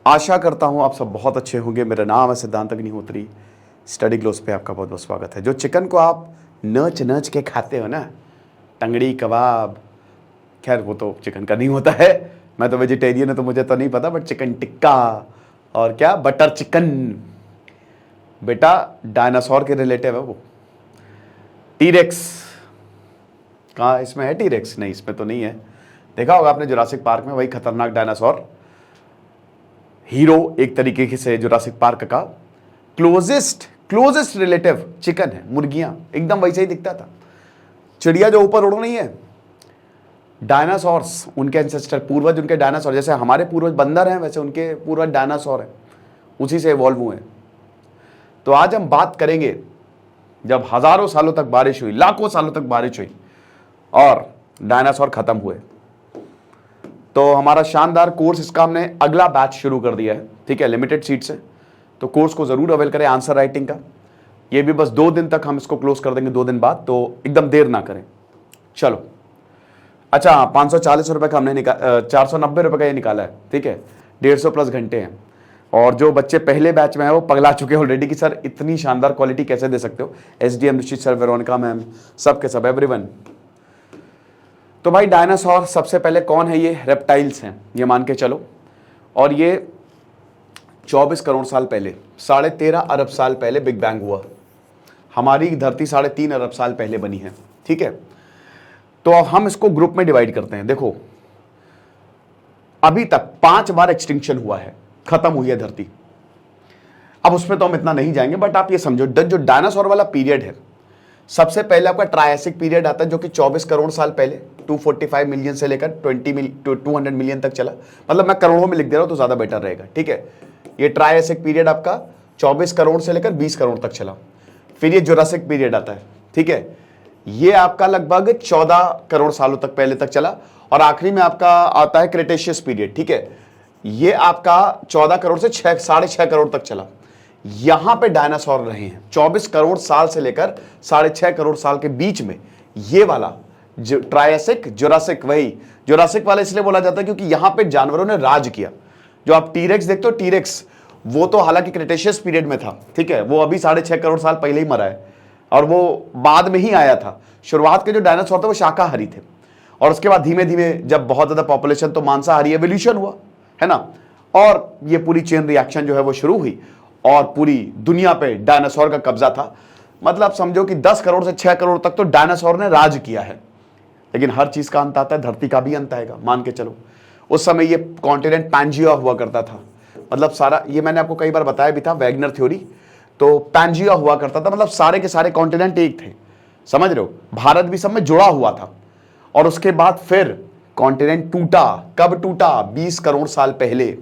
आशा करता हूँ आप सब बहुत अच्छे होंगे। मेरा नाम है सिद्धांत अग्निहोत्री। स्टडी ग्लोस पे आपका बहुत बहुत स्वागत है। जो चिकन को आप नच नच के खाते हो ना, टंगड़ी कबाब, खैर वो तो चिकन का नहीं होता है, मैं तो वेजिटेरियन है तो मुझे तो नहीं पता, बट चिकन टिक्का और क्या बटर चिकन, बेटा डायनासोर के रिलेटिव है वो। टीरेक्स कहाँ इसमें है? टीरेक्स नहीं, इसमें तो नहीं है। देखा होगा आपने जुरासिक पार्क में, वही खतरनाक डायनासोर, हीरो एक तरीके से जुरासिक पार्क का क्लोजेस्ट रिलेटिव चिकन है। मुर्गियां एकदम वैसे ही दिखता था। चिड़िया जो ऊपर उड़ो नहीं है, डायनासोर्स उनके एंसेस्टर, पूर्वज उनके डायनासोर, जैसे हमारे पूर्वज बंदर हैं वैसे उनके पूर्वज डायनासोर हैं, उसी से इवॉल्व हुए हैं। तो आज हम बात करेंगे जब हजारों सालों तक बारिश हुई, लाखों सालों तक बारिश हुई और डायनासोर खत्म हुए। तो हमारा शानदार कोर्स, इसका हमने अगला बैच शुरू कर दिया है, ठीक है, लिमिटेड सीट से। तो कोर्स को जरूर अवेल करें, आंसर राइटिंग का। ये भी बस 2 दिन तक हम इसको क्लोज कर देंगे, 2 दिन बाद, तो एकदम देर ना करें। चलो, अच्छा 540 रुपए का हमने 490 रुपए का ये निकाला है, ठीक है। 150 प्लस घंटे हैं। और जो बच्चे पहले बैच में है वो पगला चुके हैं ऑलरेडी कि सर इतनी शानदार क्वालिटी कैसे दे सकते हो। SDM निश्चित सर, वेरोनिका मैम, सब के सब, एवरीवन। तो भाई डायनासोर सबसे पहले कौन है? ये रेप्टाइल्स हैं, ये मान के चलो। और ये 24 करोड़ साल पहले, 13.5 अरब साल पहले बिग बैंग हुआ। हमारी धरती 3.5 अरब साल पहले बनी है, ठीक है। तो अब हम इसको ग्रुप में डिवाइड करते हैं। देखो, अभी तक 5 बार एक्सटिंक्शन हुआ है, खत्म हुई है धरती। अब उसमें तो हम इतना नहीं जाएंगे, बट आप ये समझो जो डायनासोर वाला पीरियड है, सबसे पहले आपका ट्रायसिक पीरियड आता है जो कि 24 करोड़ साल पहले 245 मिलियन से लेकर 200 मिलियन तक चला। मतलब मैं करोड़ों में लिख दे रहा हूं तो ज्यादा बेटर रहेगा, ठीक है। ये ट्रायसिक पीरियड आपका 24 करोड़ से लेकर 20 करोड़ तक चला। फिर ये जुरासिक पीरियड आता है, ठीक है। ये आपका लगभग 14 करोड़ सालों तक पहले तक चला। और आखिरी में आपका आता है क्रेटेशियस पीरियड, ठीक है। ये आपका 14 करोड़ से 6.5 करोड़ तक चला। यहां पे डायनासोर रहे हैं 24 करोड़ साल से लेकर 6.5 करोड़ साल के बीच में। ये वाला जो ट्रायसिक जुरासिक, वही जुरासिक वाला इसलिए बोला जाता है क्योंकि यहां पे जानवरों ने राज किया। जो आप टीरेक्स देखते हो, टीरेक्स वो तो हालांकि क्रेटेशियस पीरियड में था, ठीक है, वो अभी 6.5 करोड़ साल पहले ही मरा है और वो बाद में ही आया था। शुरुआत के जो डायनासोर थे वो शाकाहारी थे और उसके बाद धीमे धीमे जब बहुत ज्यादा पॉपुलेशन, तो मांसाहारी एवोल्यूशन हुआ, है ना। और ये पूरी चेन रिएक्शन जो है वो शुरू हुई और पूरी दुनिया पे डायनासोर का कब्जा था। मतलब समझो कि 10 करोड़ से 6 करोड़ तक तो डायनासोर ने राज किया है। लेकिन हर चीज का अंत आता है, धरती का भी अंत आएगा, मान के चलो। उस समय ये कॉन्टिनेंट पैंजिया हुआ करता था। मतलब सारा, ये मैंने आपको कई बार बताया भी था, वैगनर थ्योरी। तो पैंजिया हुआ करता था, मतलब सारे के सारे कॉन्टिनेंट एक थे, समझ रहे हो। भारत भी सब में जुड़ा हुआ था। और उसके बाद फिर कॉन्टिनेंट टूटा। कब टूटा? 20 करोड़ साल पहले।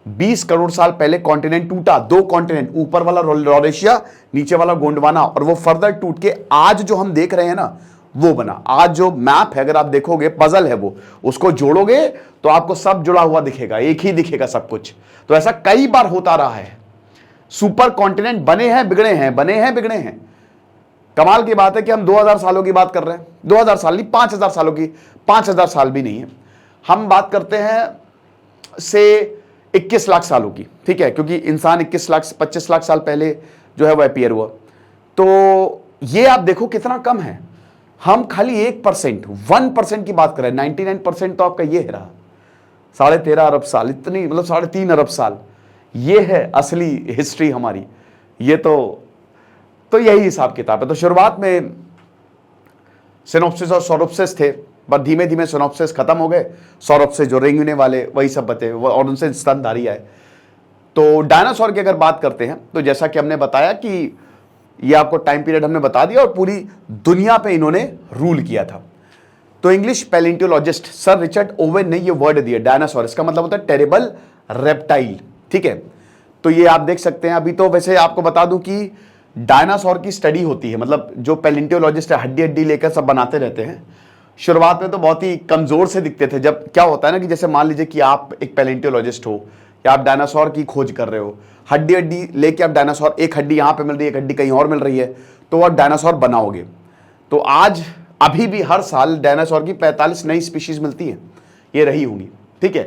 20 करोड़ साल पहले कॉन्टिनेंट टूटा। 2 कॉन्टिनेंट, ऊपर वाला लॉरेशिया, नीचे वाला गोंडवाना, और वो फर्दर टूट के आज जो हम देख रहे हैं ना, वो बना। आज जो मैप है, अगर आप देखोगे, पजल है वो, उसको जोड़ोगे तो आपको सब जुड़ा हुआ दिखेगा, एक ही दिखेगा सब कुछ। तो ऐसा कई बार होता रहा है। सुपर कॉन्टिनेंट बने हैं, बिगड़े हैं, बने हैं, बिगड़े हैं। कमाल की बात है कि हम 2000 सालों की बात कर रहे हैं। 2000 साल नहीं, 5000 सालों की। 5000 साल भी नहीं है, हम बात करते हैं से 21 लाख सालों की, ठीक है, क्योंकि इंसान 25 लाख साल पहले जो है वो अपीयर हुआ। तो ये आप देखो कितना कम है। हम खाली 1% की बात कर रहे हैं। 99% तो आपका ये है रहा 13.5 अरब साल, इतनी, मतलब 3.5 अरब साल। ये है असली हिस्ट्री हमारी। ये तो यही हिसाब किताब है। तो शुरुआत में सिनॉप्सिस और सॉरोप्सिस थे, पर धीमे धीमे सिनॉप्सिस खत्म हो गए। सॉरोप्सिस जो रेंगने वाले, वही सब बचे, और उनसे स्तनधारी आए। तो डायनासोर की अगर बात करते हैं, तो जैसा कि हमने बताया कि ये आपको टाइम पीरियड हमने बता दिया, और पूरी दुनिया पे इन्होंने रूल किया था। तो इंग्लिश पैलियोंटोलॉजिस्ट सर रिचर्ड ओवेन ने ये वर्ड दिया डायनासोर। इसका मतलब होता है टेरेबल रेप्टाइल, ठीक है। तो ये आप देख सकते हैं। अभी तो वैसे आपको बता दूं कि डायनासोर की स्टडी होती है, मतलब जो पैलियोंटोलॉजिस्ट है, हड्डी हड्डी लेकर सब बनाते रहते हैं। शुरुआत में तो बहुत ही कमजोर से दिखते थे। जब क्या होता है ना कि जैसे मान लीजिए कि आप एक पैलियोंटोलॉजिस्ट हो या आप डायनासोर की खोज कर रहे हो, हड्डी हड्डी लेके आप डायनासोर, एक हड्डी यहां पे मिल रही है, एक हड्डी कहीं और मिल रही है, तो आप डायनासोर बनाओगे। तो आज अभी भी हर साल डायनासोर की 45 नई स्पीशीज मिलती है, ये रही होंगी, ठीक है।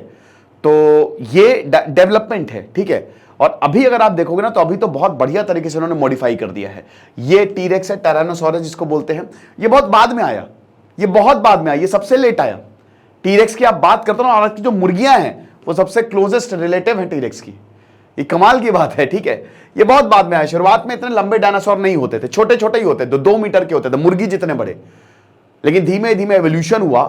तो ये डेवलपमेंट है, ठीक है। और अभी अगर आप देखोगे ना तो अभी तो बहुत बढ़िया तरीके से उन्होंने मॉडिफाई कर दिया है। ये टीरेक्स है, टायरानोसॉरस जिसको बोलते हैं, ये बहुत बाद में आया, ये बहुत बाद में आया, ये सबसे लेट आया। टीरेक्स की आप बात करते हो ना, आज की जो मुर्गियां हैं वो सबसे क्लोजेस्ट रिलेटिव है टीरेक्स की। ये कमाल की बात है, ठीक है। ये बहुत बाद में आया, शुरुआत में इतने लंबे डायनासोर नहीं होते थे, छोटे छोटे ही होते थे, 2 मीटर के होते थे, मुर्गी जितने बड़े। लेकिन धीमे धीमे एवोल्यूशन हुआ,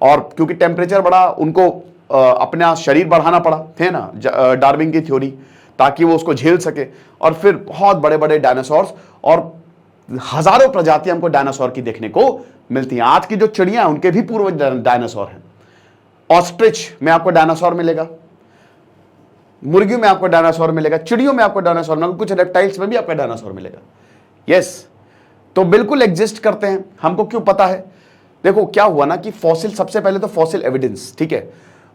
और क्योंकि टेम्परेचर बढ़ा, उनको अपना शरीर बढ़ाना पड़ा, थे ना डार्विन की थ्योरी, ताकि वो उसको झेल सके। और फिर बहुत बड़े बड़े डायनासोर्स, और हजारों प्रजातियां हमको डायनासोर की देखने को मिलती हैं। आज की जो चिड़ियां हैं उनके भी पूर्वज डायनासोर हैं। ऑस्ट्रिच में आपको डायनासोर मिलेगा, मुर्गियों में आपको डायनासोर मिलेगा, चिड़ियों में आपको डायनासोर मिलेगा, कुछ रेप्टाइल्स में भी आपको डायनासोर मिलेगा। यस, तो बिल्कुल एग्जिस्ट करते हैं। हमको क्यों पता है? देखो क्या हुआ ना कि फॉसिल, सबसे पहले तो फॉसिल एविडेंस, ठीक है,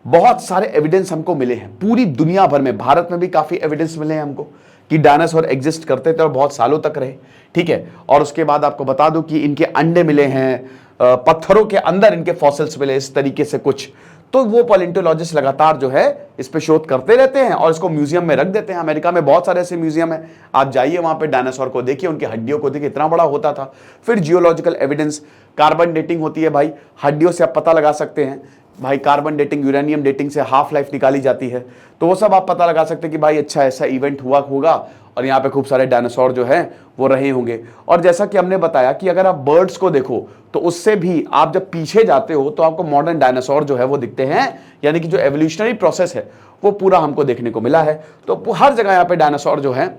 बहुत सारे एविडेंस हमको मिले हैं पूरी दुनिया भर में। भारत में भी काफी एविडेंस मिले हैं हमको कि डायनासोर एग्जिस्ट करते थे और बहुत सालों तक रहे, ठीक है। और उसके बाद आपको बता दूं कि इनके अंडे मिले हैं, पत्थरों के अंदर इनके फॉसिल्स मिले, इस तरीके से कुछ। तो वो पैलेंटोलॉजिस्ट लगातार जो है इस पे शोध करते रहते हैं और इसको म्यूजियम में रख देते हैं। अमेरिका में बहुत सारे ऐसे म्यूजियम है, आप जाइए वहां पे डायनासोर को देखिए, उनकी हड्डियों को देखिए, इतना बड़ा होता था। फिर जियोलॉजिकल एविडेंस, कार्बन डेटिंग होती है भाई, हड्डियों से आप पता लगा सकते हैं भाई। कार्बन डेटिंग, यूरेनियम डेटिंग से हाफ लाइफ निकाली जाती है, तो वो सब आप पता लगा सकते हैं कि भाई अच्छा ऐसा इवेंट हुआ होगा और यहाँ पे खूब सारे डायनासोर जो हैं वो रहे होंगे। और जैसा कि हमने बताया कि अगर आप बर्ड्स को देखो तो उससे भी आप जब पीछे जाते हो तो आपको मॉडर्न डायनासोर जो है वो दिखते हैं, यानी कि जो एवोल्यूशनरी प्रोसेस है वो पूरा हमको देखने को मिला है। तो हर जगह यहाँ पे डायनासोर जो है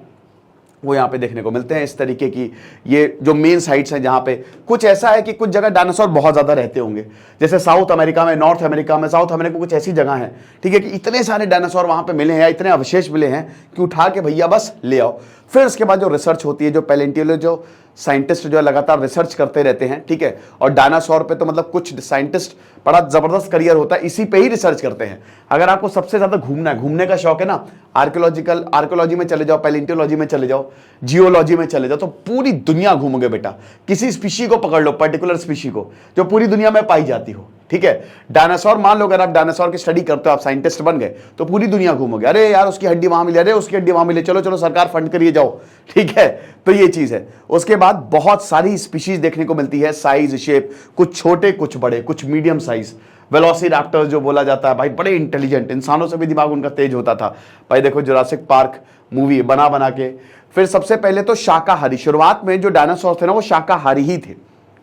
वो यहाँ पे देखने को मिलते हैं इस तरीके की। ये जो मेन साइट्स हैं जहाँ पे कुछ ऐसा है कि कुछ जगह डायनासोर बहुत ज़्यादा रहते होंगे, जैसे साउथ अमेरिका में, नॉर्थ अमेरिका में, साउथ अमेरिका में कुछ ऐसी जगह है, ठीक है, कि इतने सारे डायनासोर वहाँ पे मिले हैं, इतने अवशेष मिले हैं कि उठा के भैया बस ले आओ। फिर उसके बाद जो रिसर्च होती है, जो पैलेंटियोलॉजी, जो साइंटिस्ट जो है लगातार रिसर्च करते रहते हैं, ठीक है। और डायनासोर पे तो मतलब कुछ साइंटिस्ट बड़ा जबरदस्त करियर होता है, इसी पे ही रिसर्च करते हैं। अगर आपको सबसे ज्यादा घूमना है, घूमने का शौक है ना, आर्कियोलॉजी में चले जाओ, पैलेंटियोलॉजी में चले जाओ, जियोलॉजी में चले जाओ, तो पूरी दुनिया घूमोगे बेटा। किसी स्पीशी को पकड़ लो, पर्टिकुलर स्पीशी को जो पूरी दुनिया में पाई जाती हो, ठीक है। डायनासोर मान लो, अगर आप डायनासोर की स्टडी करते हो, आप साइंटिस्ट बन गए, तो पूरी दुनिया घूमोगे। अरे यार उसकी हड्डी वहां मिली, अरे उसकी हड्डी वहां मिली, चलो चलो सरकार फंड करिए जाओ, ठीक है। तो ये चीज है। उसके बाद बहुत सारी स्पीशीज देखने को मिलती है, साइज, शेप, कुछ छोटे, कुछ बड़े, कुछ मीडियम साइज। वेलोसिराप्टर्स जो बोला जाता है भाई, बड़े इंटेलिजेंट, इंसानों से भी दिमाग उनका तेज होता था भाई। देखो जुरासिक पार्क मूवी बना बना के। फिर सबसे पहले तो शाकाहारी, शुरुआत में जो डायनासोर थे ना वो शाकाहारी ही थे,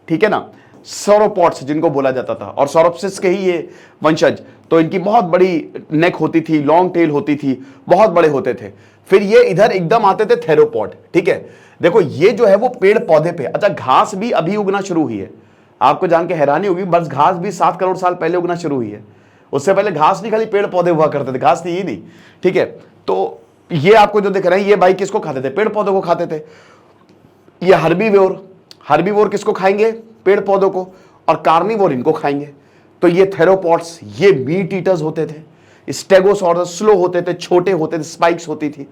ठीक है ना। सौरोपॉड्स जिनको बोला जाता था, और सौरोप्सिस के ही ये वंशज। तो इनकी बहुत बड़ी नेक होती थी, लॉन्ग टेल होती थी, बहुत बड़े होते थे। फिर ये इधर एकदम आते थे थेरोपॉड, ठीक है। देखो ये जो है वो पेड़ पौधे पे, अच्छा घास भी अभी उगना शुरू हुई है। आपको जान के हैरानी होगी, बस घास भी 7 करोड़ साल पहले उगना शुरू हुई है। उससे पहले घास नहीं, खाली पेड़ पौधे हुआ करते थे, घास थी ही नहीं, ठीक है। तो ये आपको जो दिख रहा है, ये भाई किसको खाते थे? पेड़ पौधों को खाते थे। ये हर्बीवोर किसको खाएंगे? पेड़ पौधों को। और कार्निवोर इनको खाएंगे। तो ये थेरोपॉड्स, ये मीट ईटर्स होते थे। स्टेगोसॉरस स्लो होते थे, छोटे होते थे, स्पाइक्स होती थी।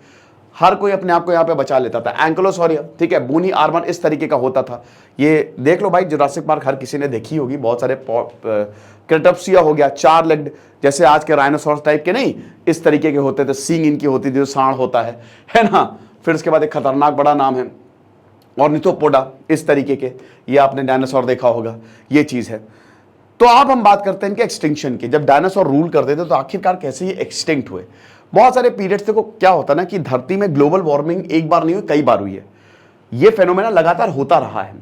हर कोई अपने आप को यहाँ पे बचा लेता था। एंक्लोसॉरिया, ठीक है, बोनी आर्मर इस तरीके का होता था। ये देख लो भाई, जुरासिक पार्क हर किसी ने देखी होगी। बहुत सारे क्रेटप्सिया हो गया, 4 लेग्ड, जैसे आज के राइनोसॉरस टाइप के नहीं, इस तरीके के होते थे, सींग इनकी होती थी, जो सांड होता है ना। फिर उसके बाद एक खतरनाक बड़ा नाम है ऑर्निथोपोडा, इस तरीके के, ये आपने डायनासोर देखा होगा, ये चीज है। तो अब हम बात करते हैं इनके एक्सटिंक्शन की। जब डायनासोर रूल करते थे तो आखिरकार कैसे ये एक्सटिंक्ट हुए? बहुत सारे पीरियड्स देखो क्या होता ना कि धरती में ग्लोबल वार्मिंग एक बार नहीं हुई, कई बार हुई है। ये फेनोमेना लगातार होता रहा है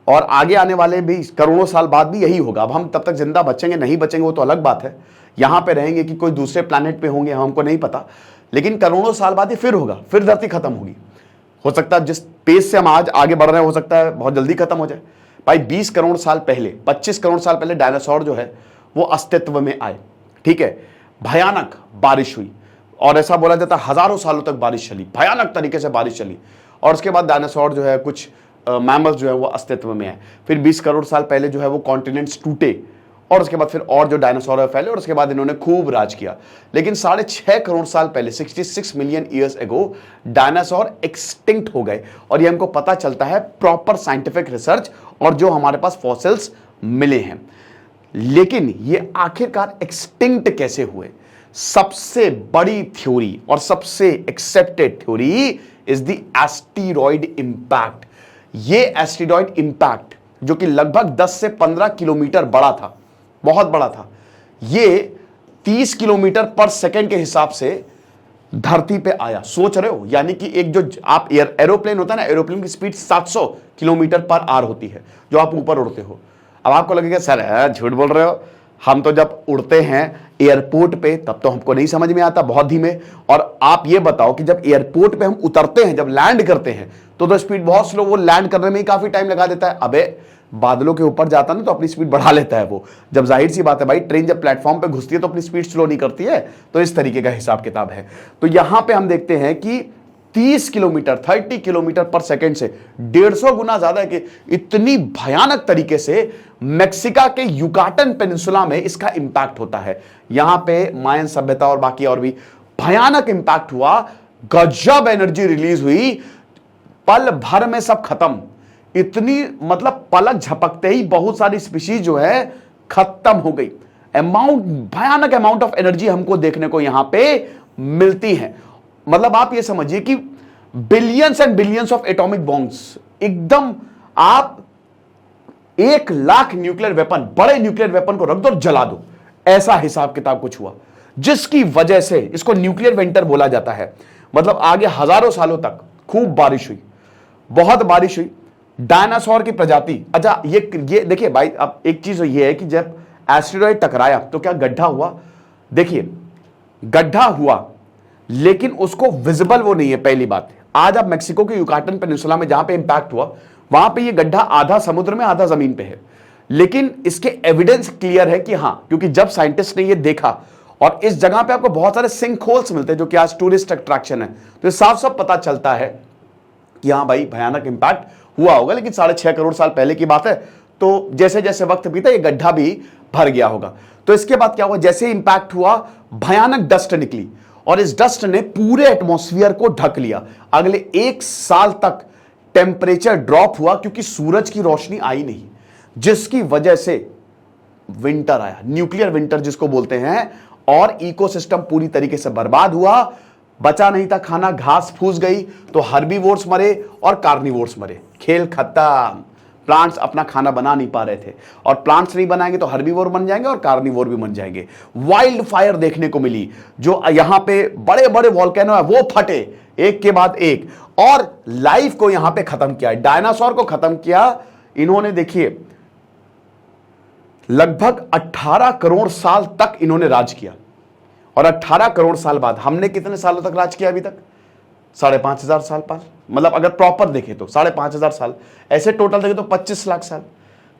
और आगे आने वाले भी करोड़ों साल बाद भी यही होगा। अब हम तब तक जिंदा बचेंगे नहीं बचेंगे वो तो अलग बात है, यहां पे रहेंगे कि कोई दूसरे प्लैनेट पे होंगे हमको नहीं पता, लेकिन करोड़ों साल बाद ये फिर होगा, फिर धरती खत्म होगी। हो सकता है जिस पेस से हम आज आगे बढ़ रहे हैं, हो सकता है बहुत जल्दी खत्म हो जाए। भाई 20 करोड़ साल पहले, 25 करोड़ साल पहले डायनासोर जो है वो अस्तित्व में आए, ठीक है। भयानक बारिश हुई और ऐसा बोला जाता है हजारों सालों तक बारिश चली, भयानक तरीके से बारिश चली। और उसके बाद डायनासोर जो है, कुछ मैमल्स जो है वो अस्तित्व में आए। फिर 20 करोड़ साल पहले जो है वो कॉन्टिनेंट्स टूटे और उसके बाद फिर और जो डायनासोर है फैले और उसके बाद इन्होंने खूब राज किया। लेकिन 6.5 करोड़ साल पहले, 66 million years ago, dinosaur extinct हो गए। और ये हमको पता चलता है प्रॉपर साइंटिफिक रिसर्च और जो हमारे पास फॉसिल्स मिले हैं। लेकिन ये आखिरकार एक्सटिंक्ट कैसे हुए? सबसे बड़ी थ्योरी और सबसे accepted theory is the asteroid impact. ये एस्टेरॉयड इंपैक्ट जो कि लगभग 10 से 15 किलोमीटर बड़ा था, बहुत बड़ा था, ये 30 किलोमीटर पर सेकंड के हिसाब से धरती पे आया। सोच रहे हो, यानी कि एक जो आप एरोप्लेन होता है ना, एरोप्लेन की स्पीड 700 किलोमीटर पर आवर होती है जो आप ऊपर उड़ते हो। अब आपको लगेगा सर झूठ बोल रहे हो, हम तो जब उड़ते हैं एयरपोर्ट पे तब तो हमको नहीं समझ में आता, बहुत धीमे। और आप ये बताओ कि जब एयरपोर्ट पे हम उतरते हैं, जब लैंड करते हैं तो स्पीड बहुत स्लो, वो लैंड करने में ही काफी टाइम लगा देता है। अबे बादलों के ऊपर जाता ना तो अपनी स्पीड बढ़ा लेता है वो। जब जाहिर सी बात है भाई, ट्रेन जब प्लेटफॉर्म पे घुसती है तो अपनी स्पीड स्लो नहीं करती है। तो इस तरीके का हिसाब किताब है। तो यहां पे हम देखते हैं कि 30 किलोमीटर 30 किलोमीटर पर सेकंड से 150 गुना ज्यादा है कि इतनी भयानक तरीके से मेक्सिका के युकाटन पेनिनसुला में इसका इंपैक्ट होता है। यहां पे मायन सभ्यता और बाकी और भी भयानक इंपैक्ट हुआ, गजब एनर्जी रिलीज हुई, पल भर में सब खत्म। इतनी मतलब पलक झपकते ही बहुत सारी स्पीशीज जो है खत्म हो गई। भयानक अमाउंट ऑफ एनर्जी हमको देखने को यहां पे मिलती है। मतलब आप ये समझिए कि billions and billions of atomic bombs, एकदम आप 1 लाख न्यूक्लियर वेपन, बड़े न्यूक्लियर वेपन को रख दो और जला दो, ऐसा हिसाब किताब कुछ हुआ, जिसकी वजह से इसको न्यूक्लियर विंटर बोला जाता है। मतलब आगे हजारों सालों तक खूब बारिश हुई, बहुत बारिश हुई। डायनासोर की प्रजाति, अच्छा ये देखिए भाई, अब एक चीज ये है कि जब एस्टेरॉयड टकराया तो क्या गड्ढा हुआ? देखिए गड्ढा हुआ लेकिन उसको विजिबल वो नहीं है, पहली बात। आज आप मेक्सिको के युकाटन पेनिनसुला में जहां पे इंपैक्ट हुआ, वहां पे ये गड्ढा आधा समुद्र में आधा जमीन पे है, लेकिन इसके एविडेंस क्लियर है कि हां, क्योंकि जब साइंटिस्ट ने ये देखा, और इस जगह पे आपको बहुत सारे सिंक होल्स मिलते हैं जो कि आज टूरिस्ट अट्रैक्शन है, तो साफ साफ पता चलता है कि हां भाई भयानक इंपैक्ट हुआ होगा। लेकिन 6.5 करोड़ साल पहले की बात है, तो जैसे जैसे वक्त बीता ये गड्ढा भी भर गया होगा। तो इसके बाद क्या हुआ, जैसे इंपैक्ट हुआ भयानक डस्ट निकली और इस डस्ट ने पूरे एटमॉस्फेयर को ढक लिया। अगले 1 साल तक टेम्परेचर ड्रॉप हुआ क्योंकि सूरज की रोशनी आई नहीं, जिसकी वजह से विंटर आया, न्यूक्लियर विंटर जिसको बोलते हैं, और इकोसिस्टम पूरी तरीके से बर्बाद हुआ। बचा नहीं था खाना, घास फूस गई, तो हर्बीवोर्स मरे और कार्निवोर्स मरे, खेल खत्म। प्लांट्स अपना खाना बना नहीं पा रहे थे, और प्लांट्स नहीं बनाएंगे तो हर्बीवोर बन जाएंगे और कार्निवोर भी बन जाएंगे। वाइल्ड फायर देखने को मिली, जो यहां पे बड़े बड़े वॉल्केनो है वो फटे एक के बाद एक, और लाइफ को यहां पे खत्म किया, डायनासोर को खत्म किया इन्होंने। देखिए लगभग 18 करोड़ साल तक इन्होंने राज किया, और 18 करोड़ साल बाद हमने कितने सालों तक राज किया अभी तक? 5,500 साल पास, मतलब अगर प्रॉपर देखें तो 5,500 साल, ऐसे टोटल देखें तो 25 लाख साल।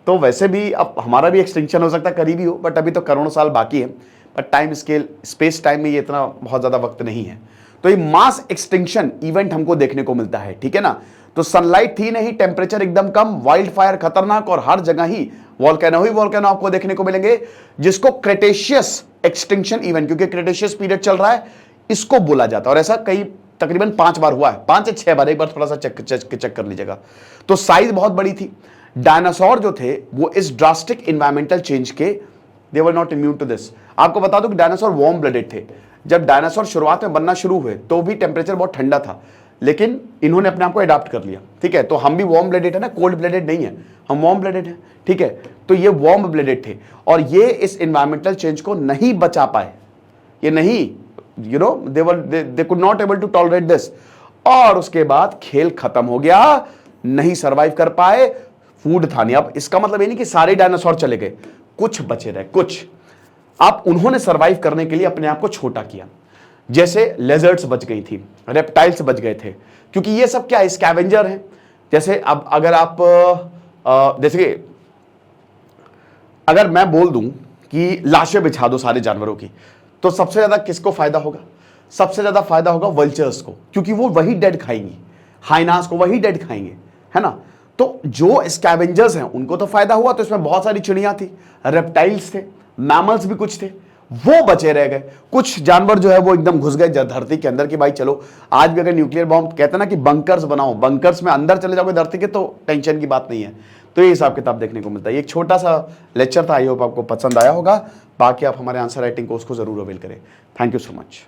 तो वैसे भी अब हमारा भी एक्सटिंक्शन हो सकता है, करीबी हो, बट अभी तो करोड़ों साल बाकी है। But time scale, space time में ये इतना बहुत ज्यादा वक्त नहीं है। तो ये मास एक्सटिंक्शन इवेंट हमको देखने को मिलता है, ठीक है ना। तो सनलाइट थी नहीं, टेम्परेचर एकदम कम, वाइल्ड फायर खतरनाक, और हर जगह ही वॉल्केनो ही वॉल्केनो आपको देखने को मिलेंगे, जिसको क्रेटेशियस एक्सटिंक्शन इवेंट, क्योंकि क्रेटेशियस पीरियड चल रहा है, इसको बोला जाता है। और ऐसा कई तकरीबन 5 बार हुआ है, 5 या 6 बार, एक बार थोड़ा सा चेक कर लीजिएगा। तो साइज बहुत बड़ी थी। डायनासोर जो थे वो इस ड्रास्टिक इन्वायरमेंटल चेंज के, they were not immune to this. आपको बता दूं कि डायनासोर वार्म ब्लडेड थे। जब डायनासोर शुरुआत में बनना शुरू हुए तो भी टेम्परेचर बहुत ठंडा था, लेकिन इन्होंने अपने आप को अडॉप्ट कर लिया, ठीक है। तो हम भी वार्म ब्लडेड है ना, कोल्ड ब्लडेड नहीं है, हम वार्म ब्लडेड हैं, ठीक है। तो ये वार्म ब्लडेड थे, और ये इस इन्वायरमेंटल चेंज को नहीं बचा पाए, ये नहीं, you know, they could not able to tolerate this, और उसके बाद खेल खत्म हो गया, नहीं सरवाइव कर पाए, फूड था नहीं। अब इसका मतलब ये नहीं कि सारे डायनासोर चले गए, कुछ बचे रहे, कुछ। अब उन्होंने सरवाइव करने के लिए अपने आप को छोटा किया, जैसे लेजर्ड्स बच गई थी, रेप्टाइल्स बच गए थे, क्योंकि ये सब क्या है, स्कैवेंजर हैं। जैसे अब अगर आप जैसे कि अगर मैं बोल दूं कि लाशें बिछा दो सारे जानवरों की, तो सबसे ज्यादा किसको फायदा होगा? सबसे ज्यादा फायदा होगा वल्चर्स को, क्योंकि वो वही डेड खाएंगी, हाइनास को वही डेड खाएंगे, है ना। तो जो स्कैवेंजर्स हैं उनको तो फायदा हुआ, तो इसमें बहुत सारी चिड़ियां थी, रेप्टाइल्स थे, मैमल्स भी कुछ थे, वो बचे रह गए। कुछ जानवर जो है वो एकदम घुस गए धरती के अंदर, कि भाई चलो आज भी अगर न्यूक्लियर बॉम्ब कहते हैं ना कि बंकर्स बनाओ, बंकर्स में अंदर चले जाओगे धरती के तो टेंशन की बात नहीं है। तो ये हिसाब किताब देखने को मिलता है। एक छोटा सा लेक्चर था, आई होप आपको पसंद आया होगा। बाकी आप हमारे आंसर राइटिंग कोर्स को जरूर अवेल करें। Thank you so much.